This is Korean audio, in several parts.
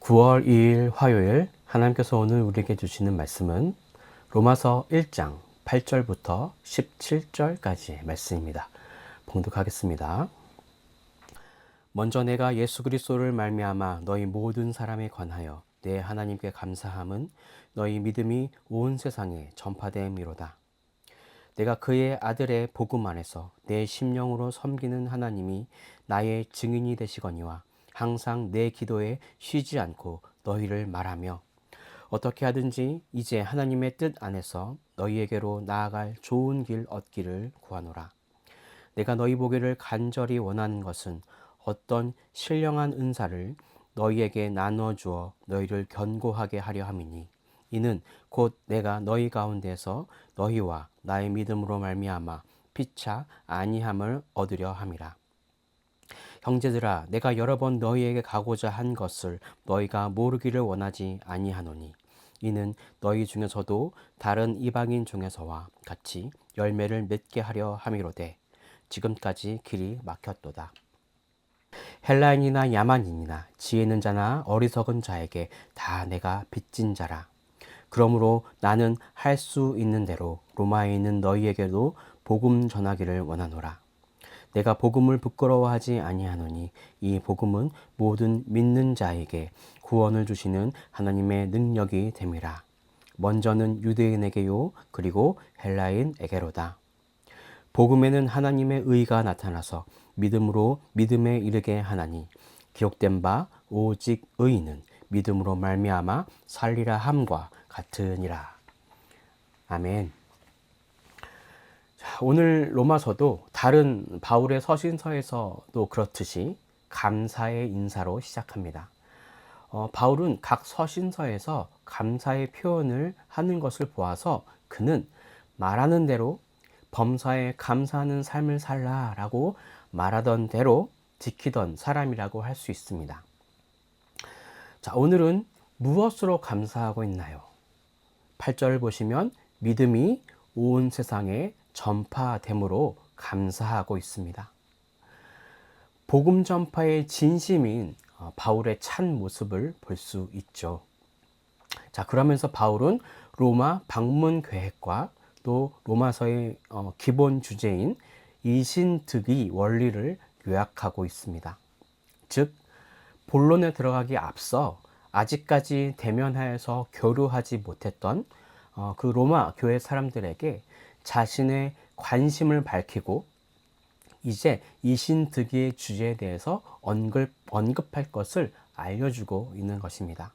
9월 2일 화요일 하나님께서 오늘 우리에게 주시는 말씀은 로마서 1장 8절부터 17절까지의 말씀입니다. 봉독하겠습니다. 먼저 내가 예수 그리스도를 말미암아 너희 모든 사람에 관하여 내 하나님께 감사함은 너희 믿음이 온 세상에 전파됨이로다. 내가 그의 아들의 복음 안에서 내 심령으로 섬기는 하나님이 나의 증인이 되시거니와 항상 내 기도에 쉬지 않고 너희를 말하며 어떻게 하든지 이제 하나님의 뜻 안에서 너희에게로 나아갈 좋은 길 얻기를 구하노라. 내가 너희 보기를 간절히 원하는 것은 어떤 신령한 은사를 너희에게 나누어 주어 너희를 견고하게 하려 함이니 이는 곧 내가 너희 가운데서 너희와 나의 믿음으로 말미암아 피차 아니함을 얻으려 함이라. 형제들아, 내가 여러 번 너희에게 가고자 한 것을 너희가 모르기를 원하지 아니하노니 이는 너희 중에서도 다른 이방인 중에서와 같이 열매를 맺게 하려 함이로되 지금까지 길이 막혔도다. 헬라인이나 야만인이나 지혜 있는 자나 어리석은 자에게 다 내가 빚진 자라. 그러므로 나는 할 수 있는 대로 로마에 있는 너희에게도 복음 전하기를 원하노라. 내가 복음을 부끄러워하지 아니하노니 이 복음은 모든 믿는 자에게 구원을 주시는 하나님의 능력이 됨이라. 먼저는 유대인에게요 그리고 헬라인에게로다. 복음에는 하나님의 의가 나타나서 믿음으로 믿음에 이르게 하나니 기록된 바 오직 의인은 믿음으로 말미암아 살리라 함과 같으니라. 아멘. 오늘 로마서도 다른 바울의 서신서에서도 그렇듯이 감사의 인사로 시작합니다. 바울은 각 서신서에서 감사의 표현을 하는 것을 보아서 그는 말하는 대로 범사에 감사하는 삶을 살라라고 말하던 대로 지키던 사람이라고 할 수 있습니다. 자, 오늘은 무엇으로 감사하고 있나요? 8절을 보시면 믿음이 온 세상에 전파됨으로 감사하고 있습니다. 복음 전파의 진심인 바울의 찬 모습을 볼 수 있죠. 자, 그러면서 바울은 로마 방문 계획과 또 로마서의 기본 주제인 이신득의 원리를 요약하고 있습니다. 즉, 본론에 들어가기 앞서 아직까지 대면하여서 교류하지 못했던 그 로마 교회 사람들에게 자신의 관심을 밝히고 이제 이신득의 주제에 대해서 언급할 것을 알려주고 있는 것입니다.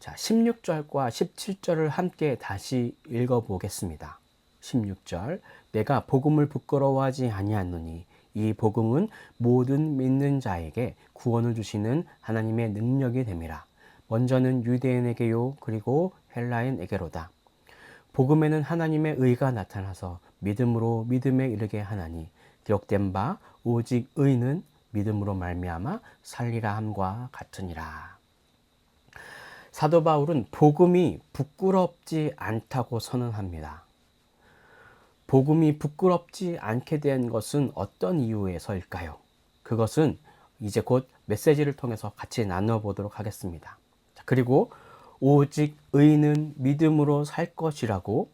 자, 16절과 17절을 함께 다시 읽어보겠습니다. 16절, 내가 복음을 부끄러워하지 아니하노니 이 복음은 모든 믿는 자에게 구원을 주시는 하나님의 능력이 됨이라. 먼저는 유대인에게요 그리고 헬라인에게로다. 복음에는 하나님의 의가 나타나서 믿음으로 믿음에 이르게 하나니 기록된 바 오직 의는 믿음으로 말미암아 살리라 함과 같으니라. 사도 바울은 복음이 부끄럽지 않다고 선언합니다. 복음이 부끄럽지 않게 된 것은 어떤 이유에서일까요? 그것은 이제 곧 메시지를 통해서 같이 나눠보도록 하겠습니다. 그리고 오직 의인은 믿음으로 살 것이라고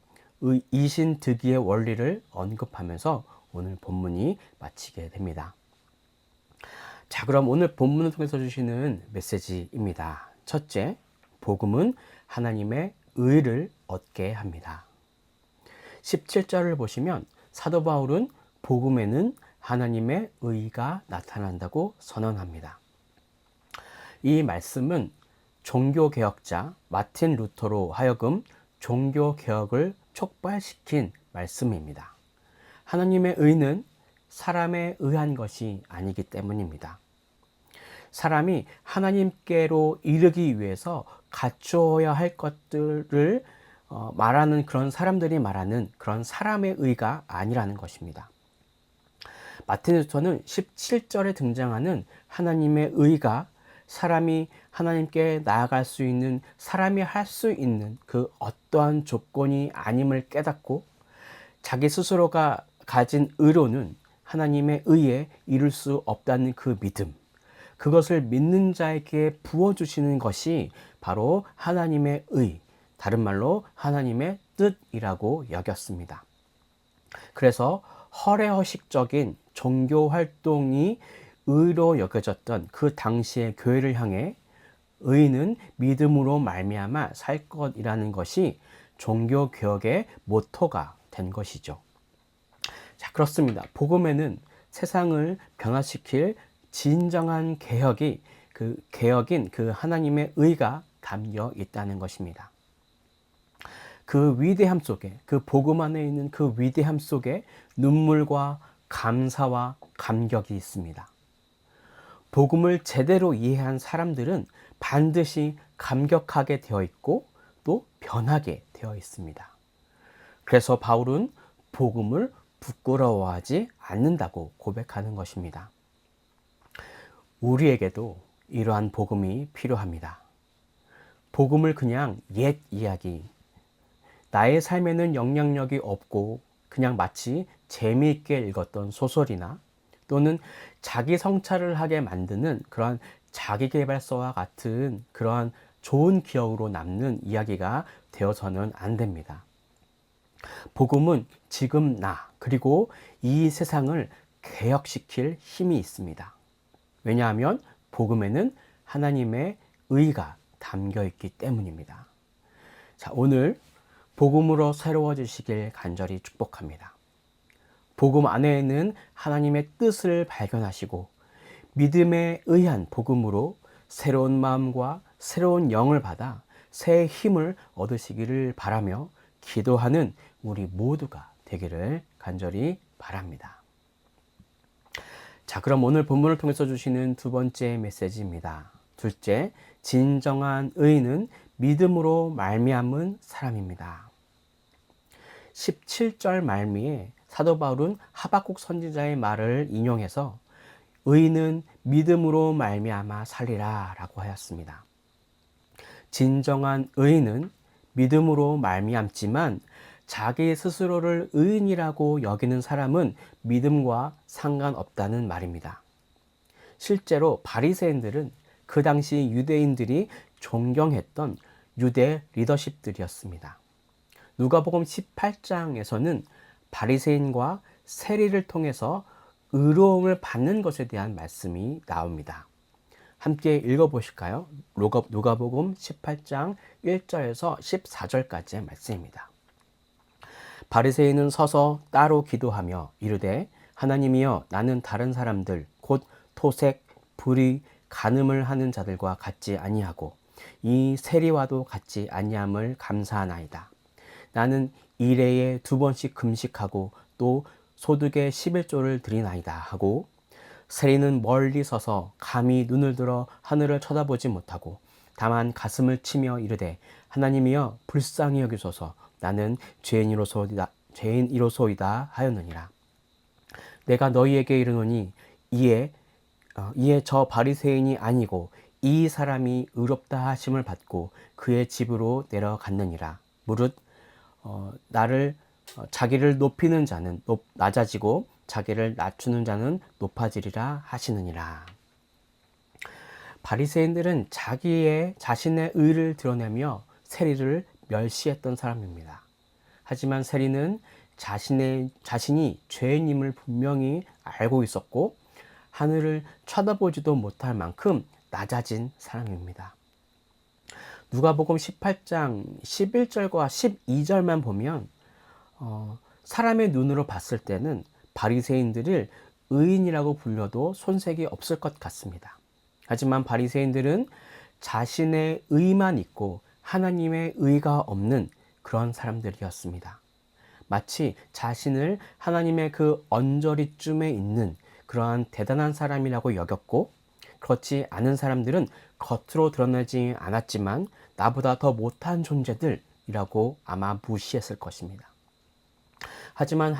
이신득의의 원리를 언급하면서 오늘 본문이 마치게 됩니다. 자, 그럼 오늘 본문을 통해서 주시는 메시지입니다. 첫째, 복음은 하나님의 의를 얻게 합니다. 17절을 보시면 사도 바울은 복음에는 하나님의 의가 나타난다고 선언합니다. 이 말씀은 종교개혁자 마틴 루터로 하여금 종교개혁을 촉발시킨 말씀입니다. 하나님의 의는 사람에 의한 것이 아니기 때문입니다. 사람이 하나님께로 이르기 위해서 갖추어야 할 것들을 말하는 그런 사람들이 말하는 그런 사람의 의가 아니라는 것입니다. 마틴 루터는 17절에 등장하는 하나님의 의가 사람이 하나님께 나아갈 수 있는, 사람이 할 수 있는 그 어떠한 조건이 아님을 깨닫고 자기 스스로가 가진 의로는 하나님의 의에 이룰 수 없다는 그 믿음, 그것을 믿는 자에게 부어주시는 것이 바로 하나님의 의, 다른 말로 하나님의 뜻이라고 여겼습니다. 그래서 허례허식적인 종교 활동이 의로 여겨졌던 그 당시의 교회를 향해 의인은 믿음으로 말미암아 살 것이라는 것이 종교 개혁의 모토가 된 것이죠. 자, 그렇습니다. 복음에는 세상을 변화시킬 진정한 개혁인 그 하나님의 의가 담겨 있다는 것입니다. 그 위대함 속에, 그 복음 안에 있는 그 위대함 속에 눈물과 감사와 감격이 있습니다. 복음을 제대로 이해한 사람들은 반드시 감격하게 되어 있고 또 변하게 되어 있습니다. 그래서 바울은 복음을 부끄러워하지 않는다고 고백하는 것입니다. 우리에게도 이러한 복음이 필요합니다. 복음을 그냥 옛 이야기, 나의 삶에는 영향력이 없고 그냥 마치 재미있게 읽었던 소설이나 또는 자기 성찰을 하게 만드는 그러한 자기계발서와 같은 그러한 좋은 기억으로 남는 이야기가 되어서는 안 됩니다. 복음은 지금 나 그리고 이 세상을 개혁시킬 힘이 있습니다. 왜냐하면 복음에는 하나님의 의가 담겨 있기 때문입니다. 자, 오늘 복음으로 새로워지시길 간절히 축복합니다. 복음 안에는 하나님의 뜻을 발견하시고 믿음에 의한 복음으로 새로운 마음과 새로운 영을 받아 새 힘을 얻으시기를 바라며 기도하는 우리 모두가 되기를 간절히 바랍니다. 자, 그럼 오늘 본문을 통해서 주시는 두 번째 메시지입니다. 둘째, 진정한 의인은 믿음으로 말미암은 사람입니다. 17절 말미에 사도 바울은 하박국 선지자의 말을 인용해서 의인은 믿음으로 말미암아 살리라 라고 하였습니다. 진정한 의인은 믿음으로 말미암지만 자기 스스로를 의인이라고 여기는 사람은 믿음과 상관없다는 말입니다. 실제로 바리새인들은 그 당시 유대인들이 존경했던 유대 리더십들이었습니다. 누가복음 18장에서는 바리새인과 세리를 통해서 의로움을 받는 것에 대한 말씀이 나옵니다. 함께 읽어보실까요? 누가복음 18장 1절에서 14절까지의 말씀입니다. 바리새인은 서서 따로 기도하며 이르되 하나님이여 나는 다른 사람들 곧 토색, 불의, 간음을 하는 자들과 같지 아니하고 이 세리와도 같지 아니함을 감사하나이다. 나는 일해에 2번씩 금식하고 또 소득의 11조를 드리나이다 하고 세리는 멀리 서서 감히 눈을 들어 하늘을 쳐다보지 못하고 다만 가슴을 치며 이르되 하나님이여 불쌍히 여기소서 나는 죄인이로소이다 하였느니라. 내가 너희에게 이르노니 이에 저 바리새인이 아니고 이 사람이 의롭다 하심을 받고 그의 집으로 내려갔느니라. 무릇 자기를 높이는 자는 낮아지고 자기를 낮추는 자는 높아지리라 하시느니라. 바리새인들은 자신의 의를 드러내며 세리를 멸시했던 사람입니다. 하지만 세리는 자신이 죄인임을 분명히 알고 있었고 하늘을 쳐다보지도 못할 만큼 낮아진 사람입니다. 누가복음 18장 11절과 12절만 보면 사람의 눈으로 봤을 때는 바리새인들을 의인이라고 불려도 손색이 없을 것 같습니다. 하지만 바리새인들은 자신의 의만 있고 하나님의 의가 없는 그런 사람들이었습니다. 마치 자신을 하나님의 그 언저리쯤에 있는 그러한 대단한 사람이라고 여겼고 그렇지 않은 사람들은 겉으로 드러나지 않았지만 나보다 더 못한 존재들이라고 아마 무시했을 것입니다. 하지만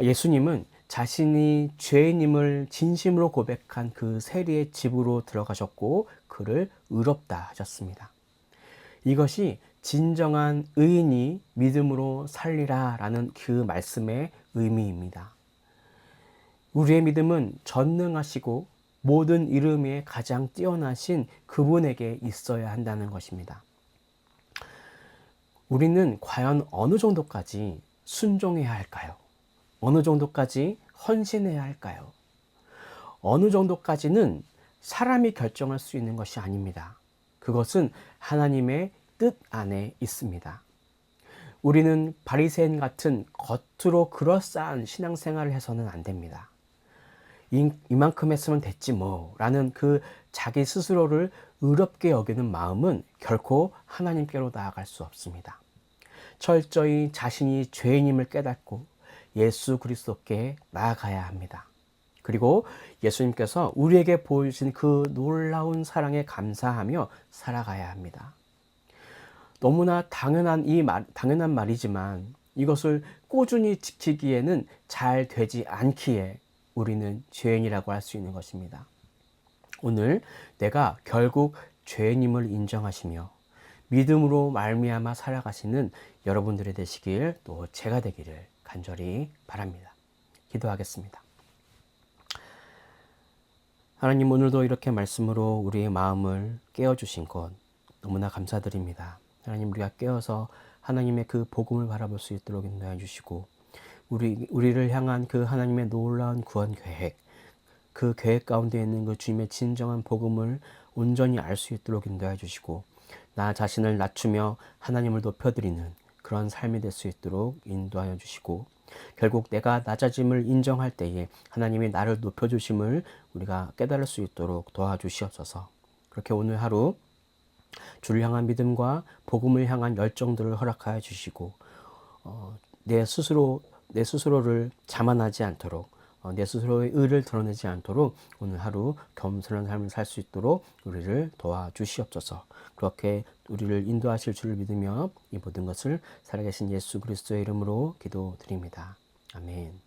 예수님은 자신이 죄인임을 진심으로 고백한 그 세리의 집으로 들어가셨고 그를 의롭다 하셨습니다. 이것이 진정한 의인이 믿음으로 살리라 라는 그 말씀의 의미입니다. 우리의 믿음은 전능하시고 모든 이름에 가장 뛰어나신 그분에게 있어야 한다는 것입니다. 우리는 과연 어느 정도까지 순종해야 할까요? 어느 정도까지 헌신해야 할까요? 어느 정도까지는 사람이 결정할 수 있는 것이 아닙니다. 그것은 하나님의 뜻 안에 있습니다. 우리는 바리새인 같은 겉으로 그럴싸한 신앙생활을 해서는 안 됩니다. 이만큼 했으면 됐지 뭐 라는 그 자기 스스로를 의롭게 여기는 마음은 결코 하나님께로 나아갈 수 없습니다. 철저히 자신이 죄인임을 깨닫고 예수 그리스도께 나아가야 합니다. 그리고 예수님께서 우리에게 보여주신 그 놀라운 사랑에 감사하며 살아가야 합니다. 너무나 당연한 말이지만 이것을 꾸준히 지키기에는 잘 되지 않기에 우리는 죄인이라고 할 수 있는 것입니다. 오늘 내가 결국 죄인임을 인정하시며 믿음으로 말미암아 살아가시는 여러분들이 되시길, 또 제가 되기를 간절히 바랍니다. 기도하겠습니다. 하나님, 오늘도 이렇게 말씀으로 우리의 마음을 깨워주신 것 너무나 감사드립니다. 하나님, 우리가 깨어서 하나님의 그 복음을 바라볼 수 있도록 인도해 주시고, 우리를 향한 그 하나님의 놀라운 구원 계획, 그 계획 가운데 있는 그 주님의 진정한 복음을 온전히 알 수 있도록 인도해 주시고, 나 자신을 낮추며 하나님을 높여드리는 그런 삶이 될 수 있도록 인도하여 주시고, 결국 내가 낮아짐을 인정할 때에 하나님이 나를 높여주심을 우리가 깨달을 수 있도록 도와주시옵소서. 그렇게 오늘 하루 주를 향한 믿음과 복음을 향한 열정들을 허락하여 주시고, 내 스스로를 자만하지 않도록, 내 스스로의 의를 드러내지 않도록 오늘 하루 겸손한 삶을 살 수 있도록 우리를 도와주시옵소서. 그렇게 우리를 인도하실 줄을 믿으며 이 모든 것을 살아계신 예수 그리스도의 이름으로 기도드립니다. 아멘.